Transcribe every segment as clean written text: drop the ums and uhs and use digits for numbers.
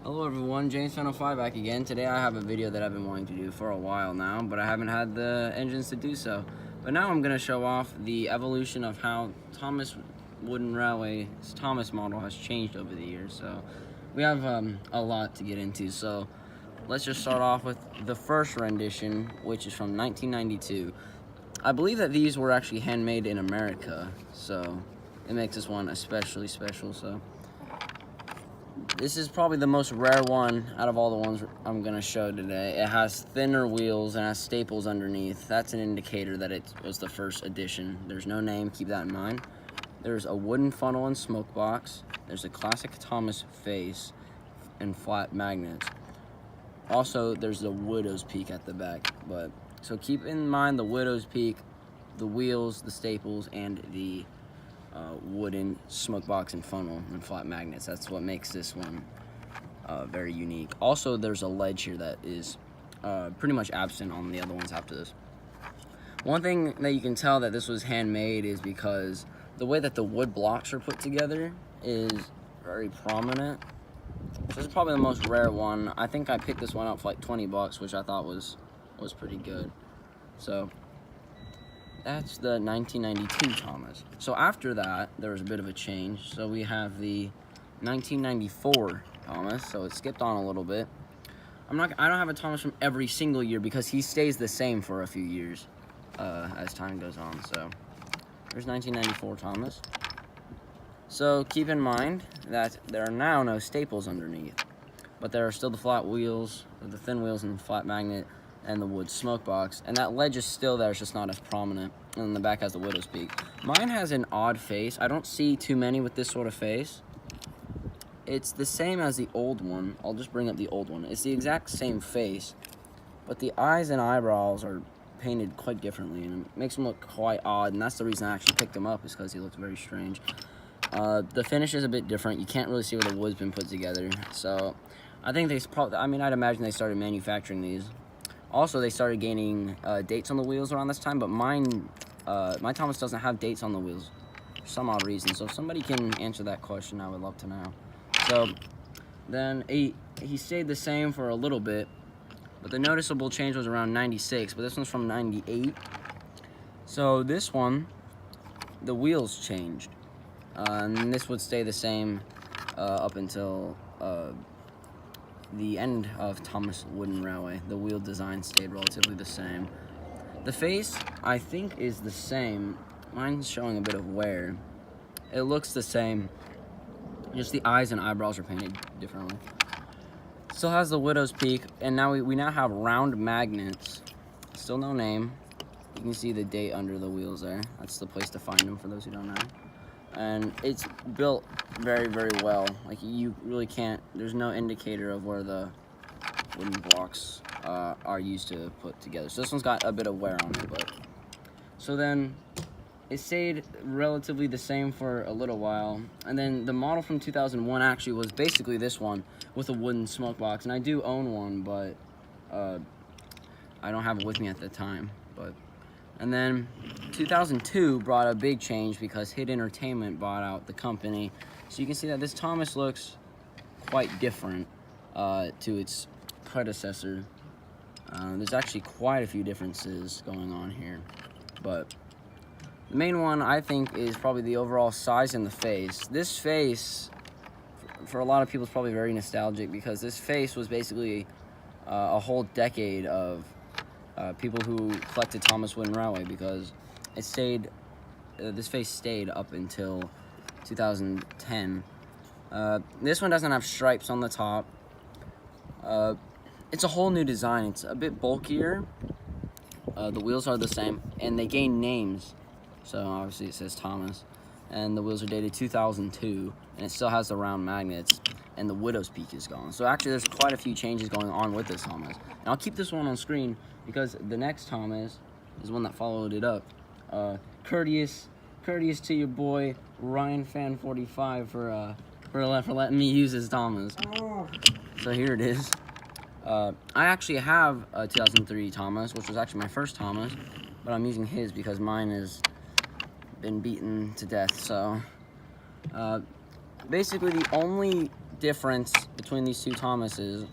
Hello everyone, James1005 back again. Today I have a video that I've been wanting to do for a while now, but I haven't had the engines to do so. But now I'm going to show off the evolution of how Thomas Wooden Railway's Thomas model has changed over the years. So we have a lot to get into. So let's just start off with the first rendition, which is from 1992. I believe that these were actually handmade in America, so it makes this one especially special. So this is probably the most rare one out of all the ones I'm going to show today. It has thinner wheels and has staples underneath. That's an indicator that it was the first edition. There's no name, keep that in mind. There's a wooden funnel and smoke box. There's a classic Thomas face and flat magnets. Also, there's the widow's peak at the back. So keep in mind the widow's peak, the wheels, the staples, and the wooden smoke box and funnel and flat magnets. That's what makes this one very unique. Also, there's a ledge here that is pretty much absent on the other ones after this. One thing that you can tell that this was handmade is because the way that the wood blocks are put together is very prominent. So this is probably the most rare one. I think I picked this one up for like 20 bucks, which I thought was pretty good. So that's the 1992 Thomas. So after that, there was a bit of a change. So we have the 1994 Thomas. So it skipped on a little bit. I don't have a Thomas from every single year because he stays the same for a few years as time goes on. So there's 1994 Thomas. So keep in mind that there are now no staples underneath, but there are still the flat wheels, the thin wheels and the flat magnet, and the wood smoke box, and that ledge is still there, it's just not as prominent. And then the back has the widow's peak. Mine has an odd face. I don't see too many with this sort of face. It's the same as the old one. I'll just bring up the old one. It's the exact same face, but the eyes and eyebrows are painted quite differently, and it makes them look quite odd, and that's the reason I actually picked him up, is because he looks very strange. The finish is a bit different. You can't really see where the wood's been put together, so I think I'd imagine they started manufacturing these. Also, they started gaining dates on the wheels around this time, but my Thomas doesn't have dates on the wheels for some odd reason. So if somebody can answer that question, I would love to know. So then he stayed the same for a little bit, but the noticeable change was around 96, but this one's from 98. So this one, the wheels changed, and this would stay the same up until the end of Thomas Wooden Railway. The wheel design stayed relatively the same. The face, I think, is the same. Mine's showing a bit of wear. It looks the same. Just the eyes and eyebrows are painted differently. Still has the widow's peak, and now we now have round magnets. Still no name. You can see the date under the wheels there. That's the place to find them for those who don't know. And it's built very, very well. Like, you really can't, there's no indicator of where the wooden blocks are used to put together. So this one's got a bit of wear on it, but so then it stayed relatively the same for a little while, and then the model from 2001 actually was basically this one with a wooden smoke box, and I do own one, but I don't have it with me at the time. And then 2002 brought a big change because Hit Entertainment bought out the company. So you can see that this Thomas looks quite different to its predecessor. There's actually quite a few differences going on here. But the main one, I think, is probably the overall size and the face. This face, for a lot of people, is probably very nostalgic because this face was basically a whole decade of people who collected Thomas Wooden Railway, because it stayed, this face stayed up until 2010. This one doesn't have stripes on the top. It's a whole new design. It's a bit bulkier. The wheels are the same, and they gain names. So obviously it says Thomas, and the wheels are dated 2002, and it still has the round magnets, and the widow's peak is gone. So actually there's quite a few changes going on with this Thomas. And I'll keep this one on screen because the next Thomas is one that followed it up. Courteous to your boy Ryan Fan 45 for letting me use his Thomas. So here it is. I actually have a 2003 Thomas, which was actually my first Thomas, but I'm using his because mine has been beaten to death. So basically the only difference between these two Thomases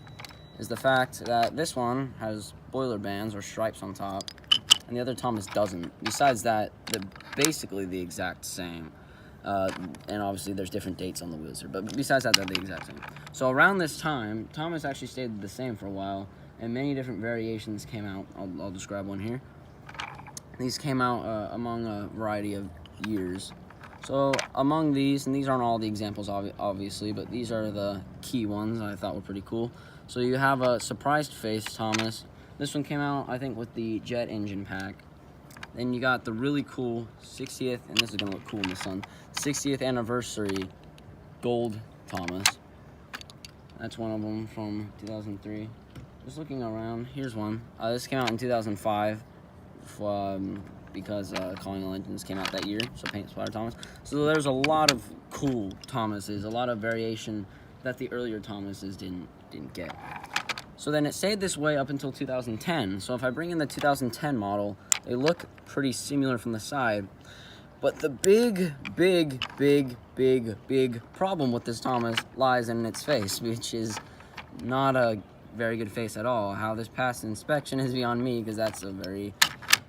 is the fact that this one has boiler bands or stripes on top, and the other Thomas doesn't. Besides that, they're basically the exact same. And obviously there's different dates on the wheels here, but besides that, they're the exact same. So around this time, Thomas actually stayed the same for a while, and many different variations came out. I'll describe one here. These came out among a variety of years. So among these, and these aren't all the examples obviously, but these are the key ones I thought were pretty cool. So you have a surprised face Thomas. This one came out, I think, with the jet engine pack. Then you got the really cool 60th, and this is gonna look cool in the sun, 60th anniversary gold Thomas. That's one of them from 2003. Just looking around, here's one. This came out in 2005 because Calling All Engines came out that year, so Paint Splatter Thomas. So there's a lot of cool Thomases, a lot of variation that the earlier Thomases didn't get. So then it stayed this way up until 2010. So if I bring in the 2010 model, they look pretty similar from the side. But the big problem with this Thomas lies in its face, which is not a very good face at all. How this passed inspection is beyond me, because that's a very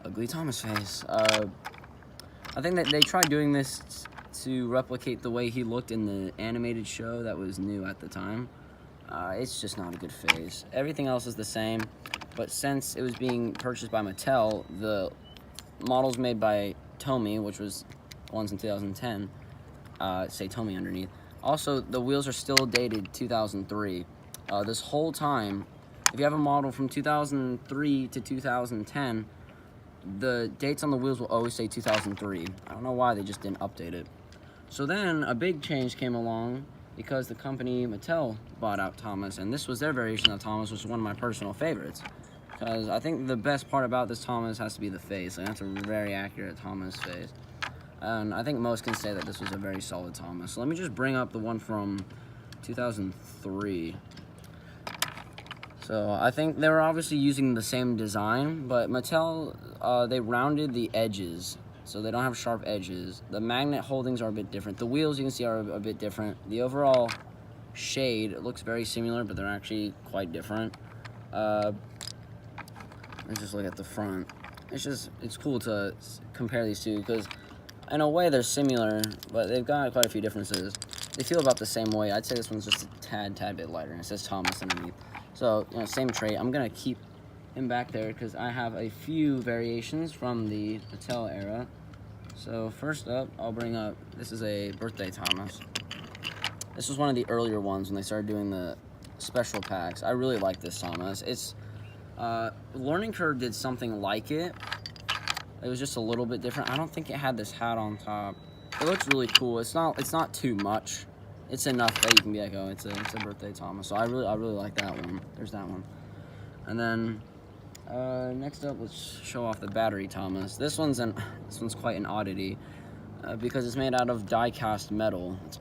ugly Thomas face. I think that they tried doing this to replicate the way he looked in the animated show that was new at the time. It's just not a good face. Everything else is the same, but since it was being purchased by Mattel, the models made by Tomy, which was the ones in 2010, say Tomy underneath. Also, the wheels are still dated 2003. This whole time, if you have a model from 2003 to 2010, the dates on the wheels will always say 2003. I don't know why they just didn't update it. So then a big change came along because the company Mattel bought out Thomas, and this was their variation of Thomas, which is one of my personal favorites. Because I think the best part about this Thomas has to be the face. Like, that's a very accurate Thomas face. And I think most can say that this was a very solid Thomas. So let me just bring up the one from 2003. So I think they were obviously using the same design, but Mattel, they rounded the edges, so they don't have sharp edges. The magnet holdings are a bit different. The wheels, you can see, are a bit different. The overall shade looks very similar, but they're actually quite different. Let's just look at the front. It's cool to compare these two, because in a way they're similar, but they've got quite a few differences. They feel about the same way. I'd say this one's just a tad bit lighter, and it says Thomas underneath. So, you know, same trait. I'm gonna keep him back there because I have a few variations from the Mattel era. So first up, I'll bring up, this is a birthday Thomas. This was one of the earlier ones when they started doing the special packs. I really like this Thomas. It's, Learning Curve did something like it. It was just a little bit different. I don't think it had this hat on top. It looks really cool. It's not too much. It's enough that you can be like, oh, it's a birthday Thomas. So I really like that one. There's that one. And then next up, let's show off the battery Thomas. This one's quite an oddity because it's made out of die-cast metal. It's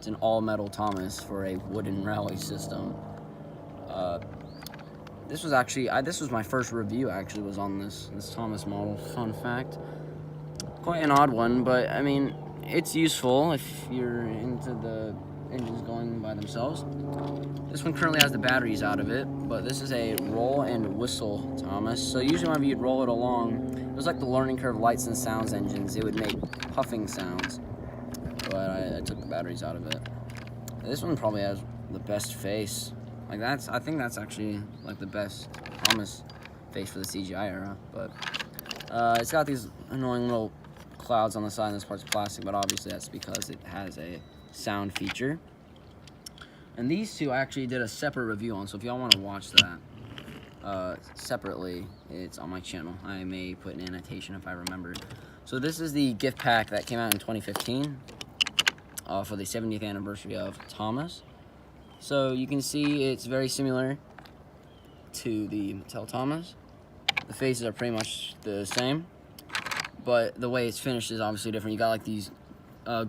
an all metal Thomas for a wooden railway system. This was my first review, actually, was on this Thomas model. Fun fact. Quite an odd one, but I mean, it's useful if you're into the engines going by themselves. This one currently has the batteries out of it, but this is a roll and whistle Thomas. So usually whenever you'd roll it along, it was like the Learning Curve lights and sounds engines. It would make puffing sounds, but I took the batteries out of it. This one probably has the best face. Like I think that's actually like the best Thomas face for the CGI era, but it's got these annoying little clouds on the side, and this part's plastic, but obviously that's because it has a sound feature. And these two I actually did a separate review on, so if y'all want to watch that separately, it's on my channel. I may put an annotation if I remember. So this is the gift pack that came out in 2015 for the 70th anniversary of Thomas. So you can see it's very similar to the Mattel Thomas. The faces are pretty much the same, but the way it's finished is obviously different. You got like these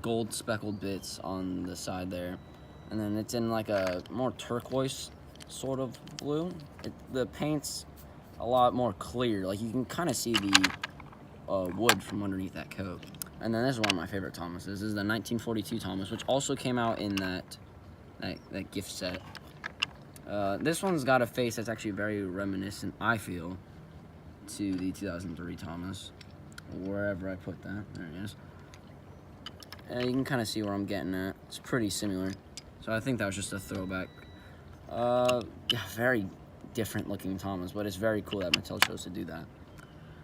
gold speckled bits on the side there, and then it's in like a more turquoise sort of blue. The paint's a lot more clear, like you can kind of see the wood from underneath that coat. And then this is one of my favorite Thomases. This is the 1942 Thomas, which also came out in that that gift set. This one's got a face that's actually very reminiscent, I feel, to the 2003 Thomas. Wherever I put that, there it is. You can kind of see where I'm getting at. It's pretty similar. So I think that was just a throwback. Yeah, very different looking Thomas, but it's very cool that Mattel chose to do that.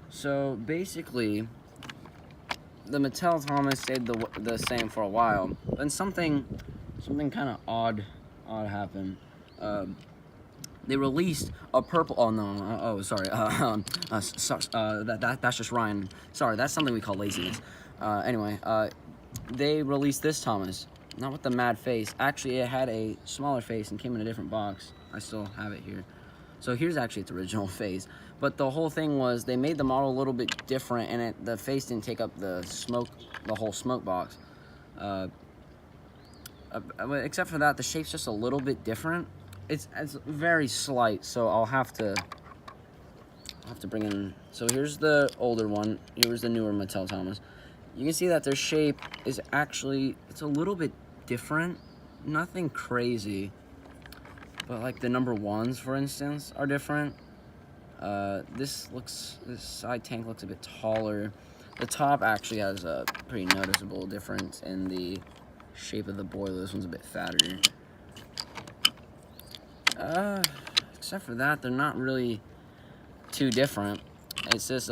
So basically, the Mattel Thomas stayed the same for a while, then something kind of odd happened. They released a purple. Oh no! Oh, sorry. That's just Ryan. Sorry, that's something we call laziness. Anyway, they released this Thomas, not with the mad face. Actually, it had a smaller face and came in a different box. I still have it here. So here's actually its original face. But the whole thing was they made the model a little bit different, and the face didn't take up the whole smoke box. Except for that, the shape's just a little bit different. It's very slight, so I'll have to bring in. So here's the older one. Here's the newer Mattel Thomas. You can see that their shape is actually, it's a little bit different. Nothing crazy, but like the number ones, for instance, are different. This side tank looks a bit taller. The top actually has a pretty noticeable difference in the shape of the boiler. This one's a bit fatter. Except for that, they're not really too different. It says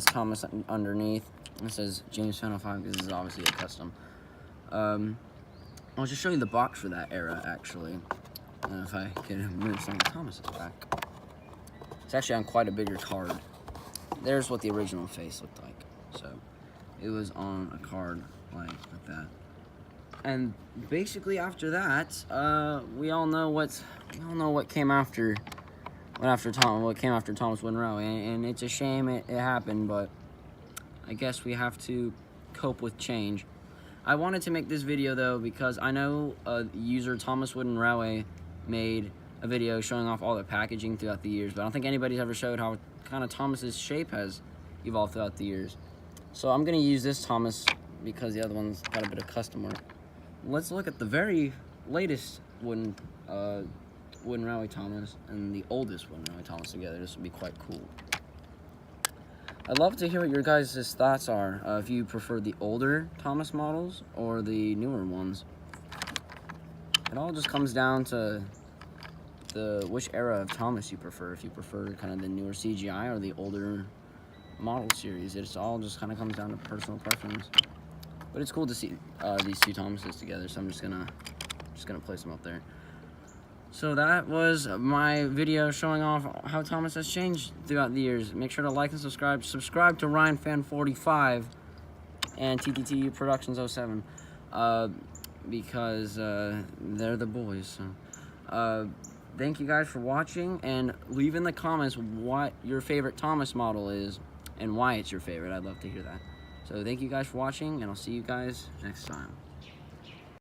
Thomas underneath. It says James 505 because this is obviously a custom. I'll just show you the box for that era, actually. If I can move some of the Thomas's back. It's actually on quite a bigger card. There's what the original face looked like. So, it was on a card like that. And basically after that, we all know what came after Thomas Wooden Railway, and it's a shame it happened, but I guess we have to cope with change. I wanted to make this video though because I know user Thomas Wooden Railway made a video showing off all the packaging throughout the years, but I don't think anybody's ever showed how kind of Thomas's shape has evolved throughout the years. So I'm gonna use this Thomas because the other one's got a bit of custom work. Let's look at the very latest Wooden Railway Thomas and the oldest Wooden Railway Thomas together. This would be quite cool. I'd love to hear what your guys' thoughts are, if you prefer the older Thomas models or the newer ones. It all just comes down to which era of Thomas you prefer. If you prefer kind of the newer CGI or the older model series. It all just kind of comes down to personal preference. But it's cool to see these two Thomases together, so I'm just gonna place them up there. So that was my video showing off how Thomas has changed throughout the years. Make sure to like and subscribe. Subscribe to RyanFan45 and TTTU Productions 07 because they're the boys. So, thank you guys for watching, and leave in the comments what your favorite Thomas model is and why it's your favorite. I'd love to hear that. So thank you guys for watching, and I'll see you guys next time.